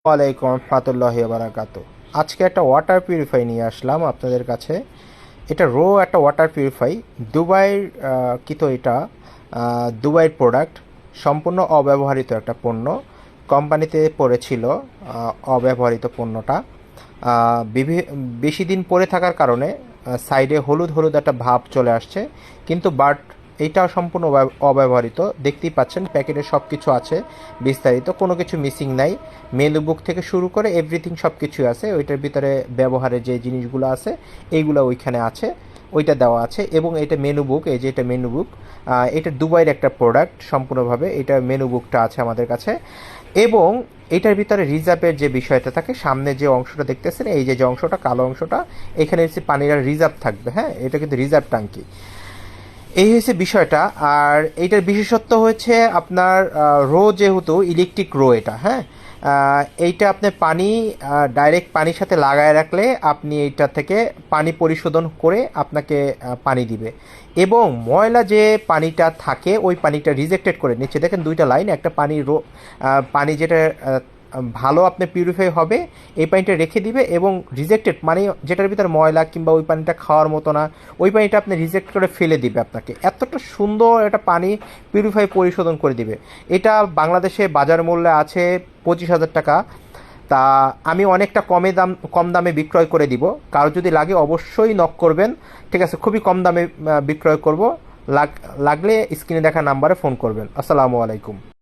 ওয়ালাইকুম রহমতুল্লাহি বারাকাতু। আজকে একটা ওয়াটার পিউরিফাই নিয়ে আসলাম আপনাদের কাছে। এটা একটা ওয়াটার পিউরিফাই দুবাইয়ের এটা দুবাইয়ের প্রোডাক্ট, সম্পূর্ণ অব্যবহৃত একটা পণ্য। কোম্পানিতে পড়েছিল অব্যবহৃত পণ্যটা বেশি দিন পরে থাকার কারণে সাইডে হলুদ হলুদ একটা ভাব চলে আসছে, কিন্তু এইটা সম্পূর্ণ অব্যবহৃত। দেখতেই পাচ্ছেন প্যাকেটে সব কিছু আছে বিস্তারিত, কোনো কিছু মিসিং নাই। মেনু বুক থেকে শুরু করে এভরিথিং সব কিছু আছে। ওইটার ভিতরে ব্যবহারের যে জিনিসগুলো আছে এইগুলো ওইখানে আছে, ওইটা দেওয়া আছে। এবং এটা মেনু বুক, এই যে এটা মেনু বুক, এটা দুবাইয়ের একটা প্রোডাক্ট সম্পূর্ণভাবে। এটা মেনু বুকটা আছে আমাদের কাছে। এবং এটার ভিতরে রিজার্ভের যে বিষয়টা থাকে, সামনে যে অংশটা দেখতেছেন, এই যে অংশটা কালো অংশটা, এখানে হচ্ছে পানির রিজার্ভ থাকবে। হ্যাঁ, এটা কিন্তু রিজার্ভ ট্যাঙ্কি। এই হয়েছে বিষয়টা। আর এইটার বিশেষত্ব হচ্ছে আপনার যেহেতু ইলেকট্রিক এটা, হ্যাঁ, এইটা আপনি ডাইরেক্ট পানির সাথে লাগায় রাখলে আপনি এইটা থেকে পানি পরিশোধন করে আপনাকে পানি দিবে। এবং ময়লা যে পানিটা থাকে ওই পানিটা রিজেক্টেড করে নিচ্ছে। দেখেন দুইটা লাইন, একটা পানি যেটা ভালো আপনি পিউরিফাই হবে এই পানিটা রেখে দিবে, এবং রিজেক্টেড মানে যেটার ভিতরে ময়লা কিংবা ওই পানিটা খাওয়ার মতো না, ওই পানিটা আপনি রিজেক্ট করে ফেলে দিবে আপনাকে। এতটা সুন্দর একটা পানি পিউরিফাই পরিশোধন করে দিবে। এটা বাংলাদেশে বাজার মূল্যে আছে 25,000 টাকা। তা আমি অনেকটা কম দামে বিক্রয় করে দিব। কারো যদি লাগে অবশ্যই নক করবেন, ঠিক আছে? খুবই কম দামে বিক্রয় করব। লাগলে স্ক্রিনে দেখা নাম্বারে ফোন করবেন। আসসালামু আলাইকুম।